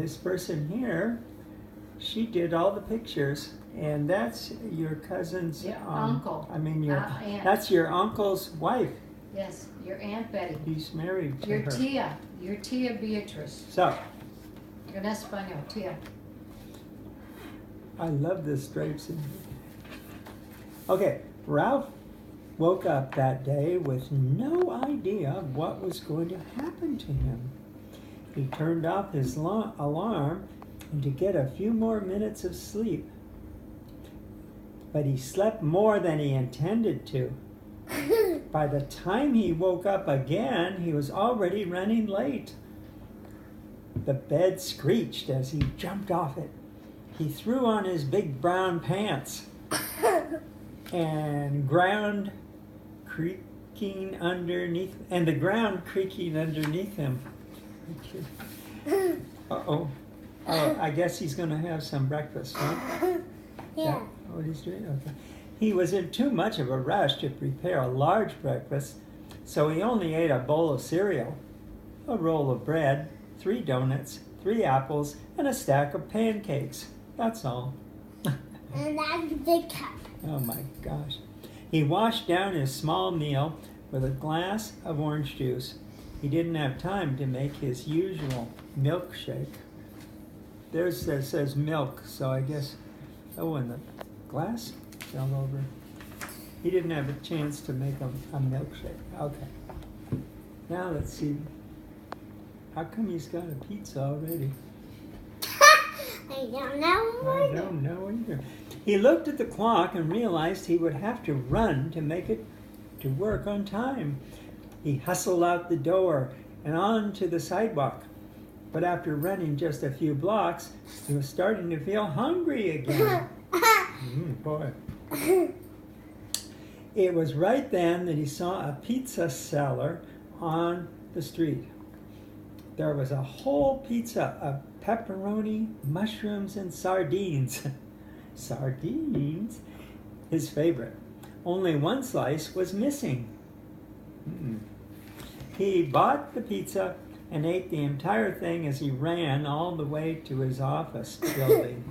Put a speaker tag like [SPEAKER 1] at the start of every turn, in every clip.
[SPEAKER 1] this person here, she did all the pictures, and that's your cousin's
[SPEAKER 2] uncle.
[SPEAKER 1] I mean,
[SPEAKER 2] Aunt.
[SPEAKER 1] that's your uncle's wife.
[SPEAKER 2] Yes, your Aunt Betty.
[SPEAKER 1] He's married to
[SPEAKER 2] Your
[SPEAKER 1] her.
[SPEAKER 2] Your Tia Beatrice.
[SPEAKER 1] So,
[SPEAKER 2] En español, Tia.
[SPEAKER 1] I love this drapes in here. Okay, Ralph woke up that day with no idea what was going to happen to him. He turned off his alarm and to get a few more minutes of sleep. But he slept more than he intended to. By the time he woke up again, he was already running late. The bed screeched as he jumped off it. He threw on his big brown pants and the ground creaking underneath him. Uh-oh. Oh, I guess he's going to have some breakfast, huh?
[SPEAKER 3] Yeah.
[SPEAKER 1] What he's doing? Okay. He was in too much of a rush to prepare a large breakfast, so he only ate a bowl of cereal, a roll of bread, 3 donuts, 3 apples, and a stack of pancakes. That's all.
[SPEAKER 3] And that's a big cup.
[SPEAKER 1] Oh my gosh. He washed down his small meal with a glass of orange juice. He didn't have time to make his usual milkshake. There says milk, so I guess, and the glass fell over. He didn't have a chance to make a milkshake. Okay. Now let's see. How come he's got a pizza already?
[SPEAKER 3] I don't know.
[SPEAKER 1] I don't know either. He looked at the clock and realized he would have to run to make it to work on time. He hustled out the door and onto the sidewalk. But after running just a few blocks, he was starting to feel hungry again. Boy. It was right then that he saw a pizza seller on the street. There was a whole pizza of pepperoni, mushrooms, and sardines. Sardines? His favorite. Only one slice was missing. He bought the pizza and ate the entire thing as he ran all the way to his office building.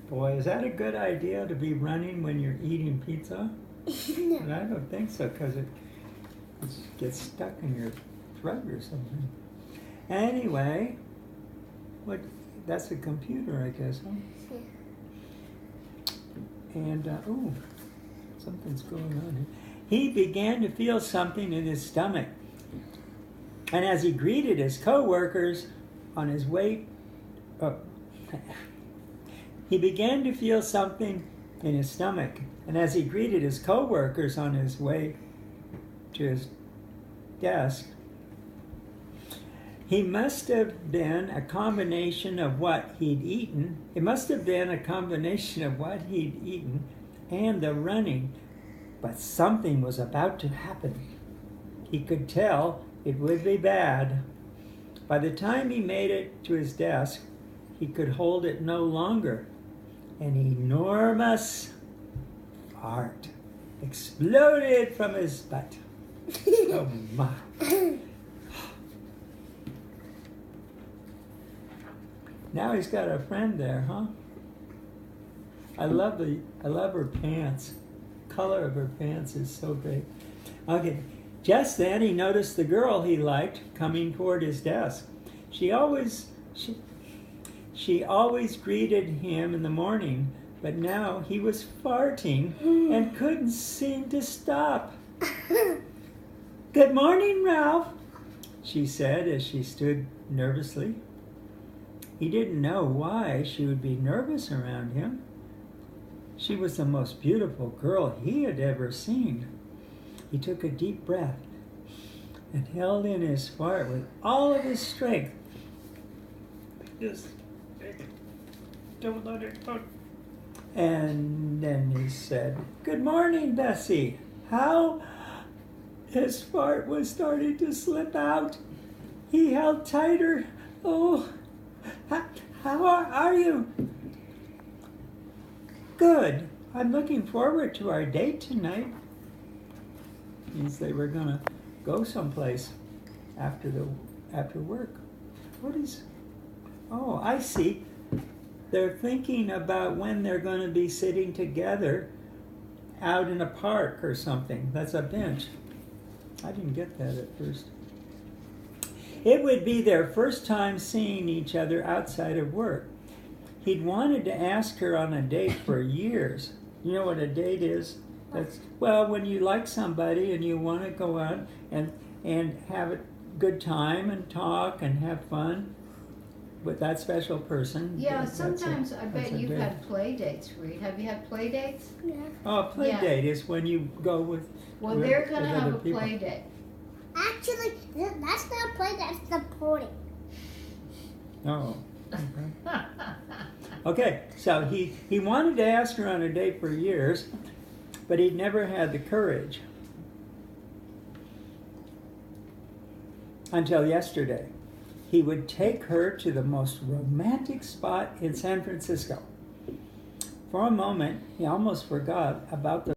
[SPEAKER 1] Boy, is that a good idea to be running when you're eating pizza?
[SPEAKER 3] No.
[SPEAKER 1] I don't think so, because it gets stuck in your throat or something. Anyway, that's a computer, I guess, huh? And, something's going on here. He began to feel something in his stomach. And as he greeted his co-workers on his way, he began to feel something in his stomach. And as he greeted his co-workers on his way to his desk, he must have been a combination of what he'd eaten. It must have been a combination of what he'd eaten and the running. But something was about to happen. He could tell it would be bad. By the time he made it to his desk, he could hold it no longer. An enormous fart exploded from his butt. Oh my. Now he's got a friend there, huh? I love her pants. Color of her pants is so great. Okay, just then he noticed the girl he liked coming toward his desk. She always greeted him in the morning, but now he was farting and couldn't seem to stop. "Good morning, Ralph," she said as she stood nervously. He didn't know why she would be nervous around him. She was the most beautiful girl he had ever seen. He took a deep breath and held in his fart with all of his strength. Just don't let it go. And then he said, "Good morning, Bessie." How? His fart was starting to slip out. He held tighter. "Oh, how are you?" "Good. I'm looking forward to our date tonight." Means they were gonna go someplace after work. Oh, I see. They're thinking about when they're going to be sitting together out in a park or something. That's a bench. I didn't get that at first. It would be their first time seeing each other outside of work. He'd wanted to ask her on a date for years. You know what a date is? That's, well, when you like somebody and you want to go out and have a good time and talk and have fun with that special person.
[SPEAKER 2] Yeah,
[SPEAKER 1] that's
[SPEAKER 2] sometimes I
[SPEAKER 1] that's
[SPEAKER 2] bet
[SPEAKER 1] a
[SPEAKER 2] you've
[SPEAKER 1] date.
[SPEAKER 2] had play dates, Reed. Have you had play dates?
[SPEAKER 3] Yeah.
[SPEAKER 1] Oh, a play
[SPEAKER 2] Yeah.
[SPEAKER 1] date is when you go with.
[SPEAKER 2] Well,
[SPEAKER 1] with-
[SPEAKER 2] they're going to
[SPEAKER 1] with
[SPEAKER 2] have
[SPEAKER 1] other
[SPEAKER 2] a
[SPEAKER 1] people.
[SPEAKER 2] play date.
[SPEAKER 3] Actually, that's not play, that's the party.
[SPEAKER 1] Oh. Okay. Okay, so he wanted to ask her on a date for years, but he'd never had the courage. Until yesterday. He would take her to the most romantic spot in San Francisco. For a moment, he almost forgot about the